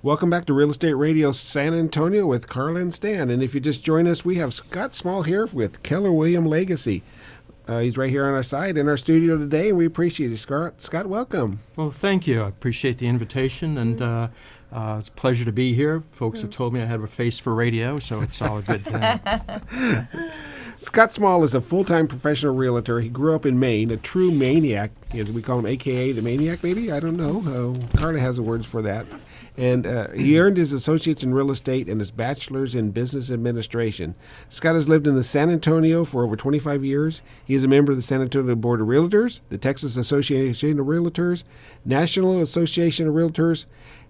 Welcome back to Real Estate Radio San Antonio with Karla and Stan. And if you just joined us, we have Scott Small here with Keller Williams Legacy. He's right here on our side in our studio today, and we appreciate it. Scott, welcome. Well, thank you. I appreciate the invitation, and it's a pleasure to be here. Folks have told me I have a face for radio, so it's all a good thing. Scott Small is a full-time professional realtor. He grew up in Maine, a true maniac, as we call him, a.k.a. the maniac, maybe? I don't know. Karla has the words for that. And he earned his associates in real estate and his bachelor's in business administration. Scott has lived in the San Antonio for over 25 years. He is a member of the San Antonio Board of Realtors, the Texas Association of Realtors, National Association of Realtors,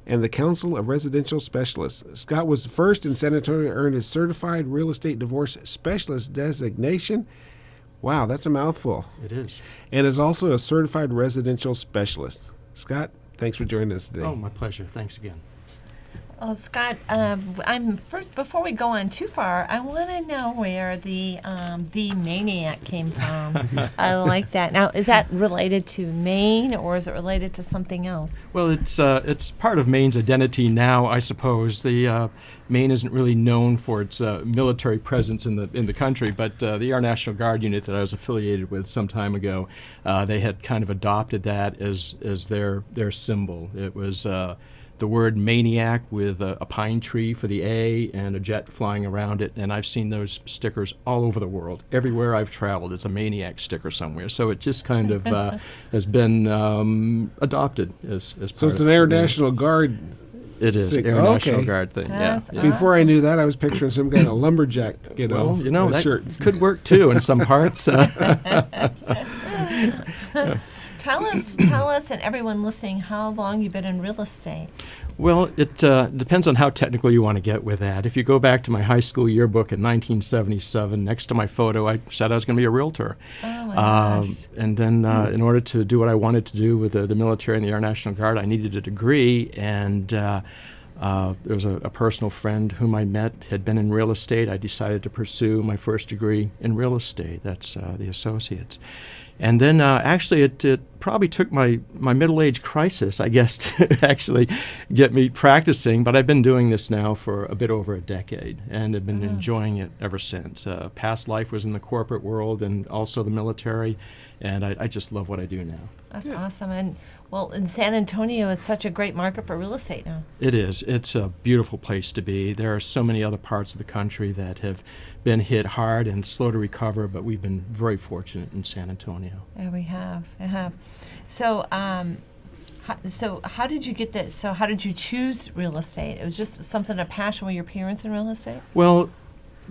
and the Council of Residential Specialists. Scott was the first in San Antonio to earn his Certified Real Estate Divorce Specialist designation. Wow, that's a mouthful. It is. And is also a Certified Residential Specialist. Scott, thanks for joining us today. Oh, my pleasure. Thanks again. Well, Scott, before we go on too far, I want to know where the maniac came from. I like that. Now, is that related to Maine, or is it related to something else? Well, it's part of Maine's identity now, I suppose. Maine isn't really known for its military presence in the country, but the Air National Guard unit that I was affiliated with some time ago, they had kind of adopted that as their symbol. It was the word maniac with a pine tree for the A and a jet flying around it, and I've seen those stickers all over the world. Everywhere I've traveled, it's a maniac sticker somewhere. So it just kind of has been adopted as part of. So it's an Air National Guard. It is Air National Guard thing. That's Yeah. Before I knew that, I was picturing some kind of lumberjack, Well, that shirt. could work too in some parts. Tell us, and everyone listening, how long you've been in real estate. Well, it depends on how technical you want to get with that. If you go back to my high school yearbook in 1977, next to my photo, I said I was going to be a realtor. Oh, my gosh. And then in order to do what I wanted to do with the military and the Air National Guard, I needed a degree, and there was a personal friend whom I met, had been in real estate. I decided to pursue my first degree in real estate. That's the associates. And then actually it probably took my middle-age crisis, I guess, to actually get me practicing. But I've been doing this now for a bit over a decade and have been enjoying it ever since. Past life was in the corporate world and also the military, and I just love what I do now. That's awesome. And, well, in San Antonio, it's such a great market for real estate now. It is. It's a beautiful place to be. There are so many other parts of the country that have been hit hard and slow to recover, but we've been very fortunate in San Antonio. Yeah, we have. So, how did you get this? So how did you choose real estate? It was just something, a passion with your parents in real estate? Well,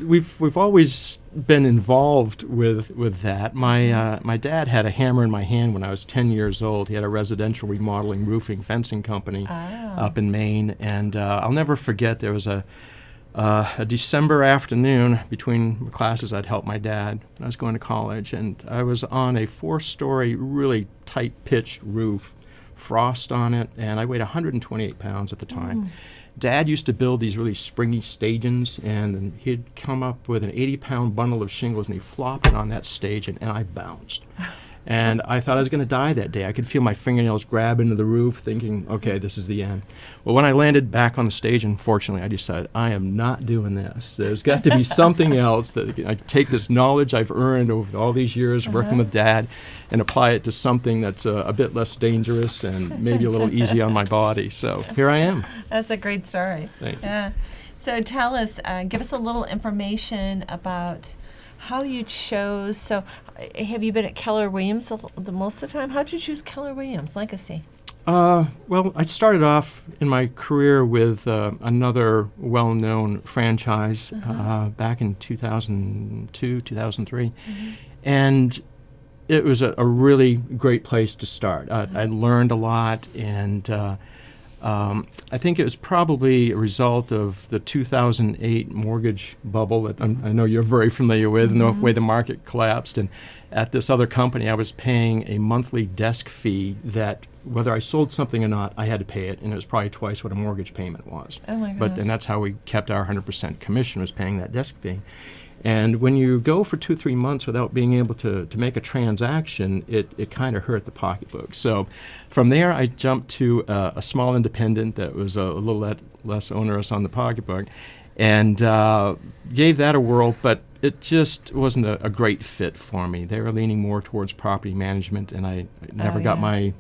we've always been involved with that. My dad had a hammer in my hand when I was 10 years old. He had a residential remodeling, roofing, fencing company up in Maine, and I'll never forget there was a December afternoon between classes. I'd help my dad when I was going to college, and I was on a 4-story, really tight-pitched roof, frost on it, and I weighed 128 pounds at the time. Dad used to build these really springy stagings, and then he'd come up with an 80-pound bundle of shingles, and he'd flop it on that stage, and I bounced. And I thought I was going to die that day. I could feel my fingernails grab into the roof, thinking, okay, this is the end. Well, when I landed back on the stage, unfortunately, I decided, I am not doing this. There's got to be something else that I take this knowledge I've earned over all these years working with Dad and apply it to something that's a bit less dangerous and maybe a little easy on my body. So here I am. That's a great story. Thank you. Yeah. So tell us, give us a little information about how you chose. So have you been at Keller Williams the most of the time? How did you choose Keller Williams Legacy? Well, I started off in my career with another well-known franchise back in 2002, 2003. And it was a really great place to start. I learned a lot, and I think it was probably a result of the 2008 mortgage bubble that I know you're very familiar with, and the way the market collapsed. And at this other company, I was paying a monthly desk fee that, whether I sold something or not, I had to pay it, and it was probably twice what a mortgage payment was. Oh my gosh. And that's how we kept our 100% commission, was paying that desk fee. And when you go for 2-3 months without being able to make a transaction, it kind of hurt the pocketbook. So from there, I jumped to a small independent that was a little less onerous on the pocketbook, and gave that a whirl, but it just wasn't a great fit for me. They were leaning more towards property management, and I never got my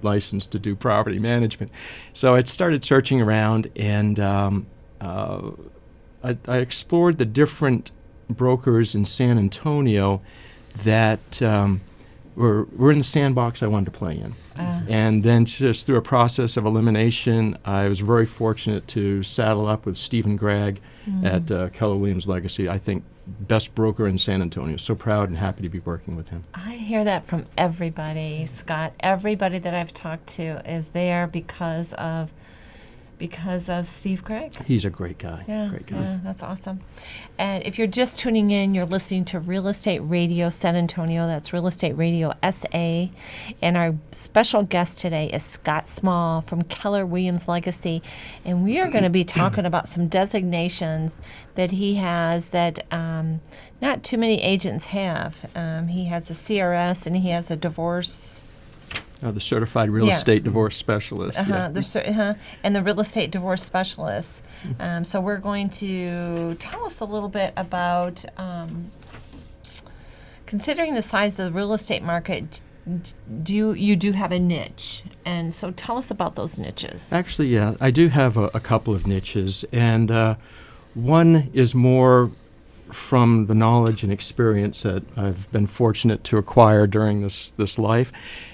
license to do property management. So I started searching around, and I explored the different brokers in San Antonio that were in the sandbox I wanted to play in. And then just through a process of elimination, I was very fortunate to saddle up with Stephen Gregg at Keller Williams Legacy. I think best broker in San Antonio. So proud and happy to be working with him. I hear that from everybody, Scott. Everybody that I've talked to is there because of Steve Gregg. He's a great guy. Great guy. Yeah, that's awesome. And if you're just tuning in, you're listening to Real Estate Radio San Antonio. That's Real Estate Radio SA. And our special guest today is Scott Small from Keller Williams Legacy. And we are going to be talking about some designations that he has that not too many agents have. He has a CRS and he has a divorce. The Certified Real Estate Divorce Specialist. And the Real Estate Divorce Specialist. So we're going to tell us a little bit about, considering the size of the real estate market, you do have a niche. And so tell us about those niches. Actually, yeah, I do have a couple of niches. And one is more from the knowledge and experience that I've been fortunate to acquire during this life.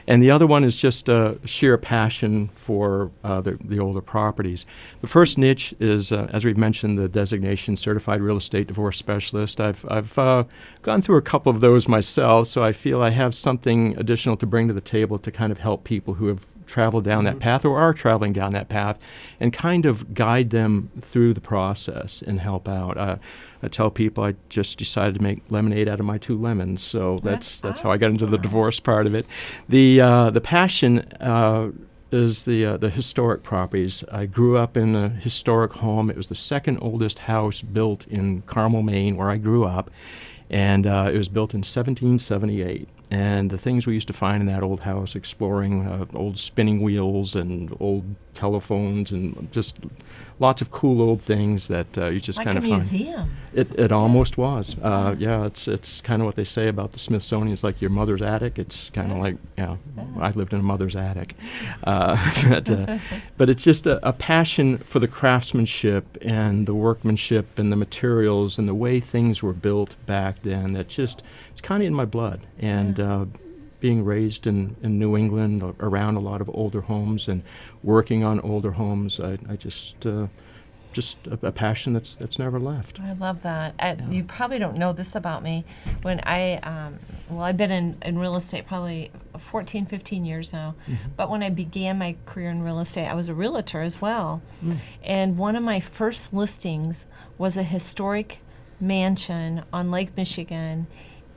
And the other one is just a sheer passion for the older properties. The first niche is, as we've mentioned, the designation Certified Real Estate Divorce Specialist. I've gone through a couple of those myself, so I feel I have something additional to bring to the table to kind of help people who have traveled down that path or are traveling down that path and kind of guide them through the process and help out. I tell people I just decided to make lemonade out of my 2 lemons, so that's how I got into the divorce part of it. The passion is the historic properties. I grew up in a historic home. It was the second oldest house built in Carmel, Maine, where I grew up, and it was built in 1778. And the things we used to find in that old house, exploring old spinning wheels and old telephones and just lots of cool old things that you just kind of find. Like a museum. It almost was. Yeah, it's kind of what they say about the Smithsonian. It's like your mother's attic. It's kind of like, I lived in a mother's attic. But it's just a passion for the craftsmanship and the workmanship and the materials and the way things were built back then that just, it's kind of in my blood. And being raised in New England around a lot of older homes and working on older homes, I just a passion that's never left. I love that. You probably don't know this about me. When I've been in real estate probably 14, 15 years now. But when I began my career in real estate, I was a realtor as well. And one of my first listings was a historic mansion on Lake Michigan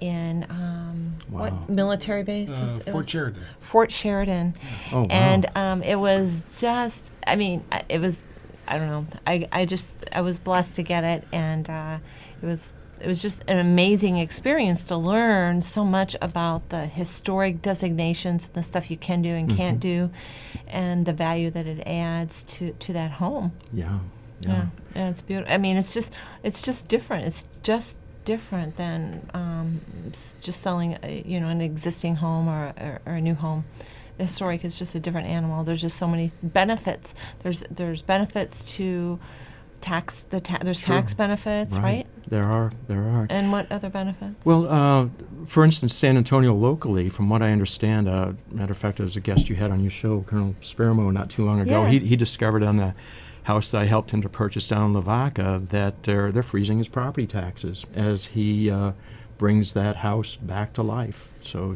in what military base was it? Fort Sheridan. Fort Sheridan. Oh, wow. And it was just, I don't know. I was blessed to get it, and it was just an amazing experience to learn so much about the historic designations and the stuff you can do and can't do, and the value that it adds to that home. Yeah. And it's beautiful. I mean, it's just different. It's just different than just selling an existing home or a new home. The historic is just a different animal. There's just so many benefits. There's benefits to tax. There's tax benefits, right? There are. And what other benefits? Well, for instance, San Antonio locally, from what I understand, matter of fact, there was a guest you had on your show, Colonel Sparamo, not too long ago. Yeah. He discovered on the house that I helped him to purchase down in Lavaca that they're freezing his property taxes as he brings that house back to life. So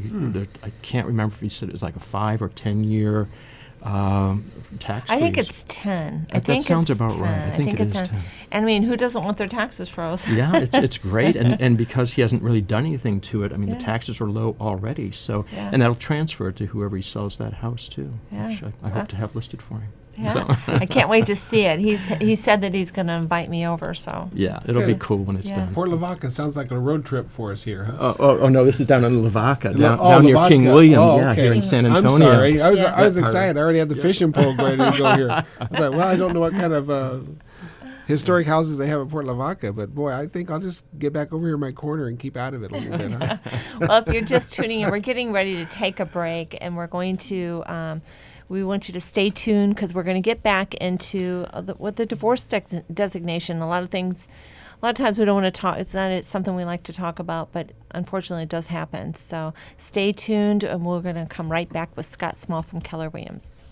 I can't remember if he said it was like a 5 or 10 year tax freeze. I think it's 10. That sounds about right. I think it is 10. And I mean, who doesn't want their taxes froze? Yeah, it's great, and because he hasn't really done anything to it, I mean, the taxes are low already. So, and that'll transfer to whoever he sells that house to, which I hope to have listed for him. Yeah, I can't wait to see it. He said that he's going to invite me over. So Yeah, it'll be Okay. cool when it's Yeah. done. Port Lavaca sounds like a road trip for us here, huh? Oh, no, this is down in Lavaca, down near Lavaca. King William, Oh, yeah, okay. here in San Antonio. I'm sorry. I was Yeah. I was Yeah. excited. I already had the fishing pole ready to go here. I was like, well, I don't know what kind of historic houses they have at Port Lavaca, but boy, I think I'll just get back over here in my corner and keep out of it a little bit. Huh? well, if you're just tuning in, we're getting ready to take a break, and we're going to. We want you to stay tuned because we're going to get back into with the divorce designation. A lot of things, a lot of times we don't want to talk. It's something we like to talk about, but unfortunately, it does happen. So stay tuned, and we're going to come right back with Scott Small from Keller Williams.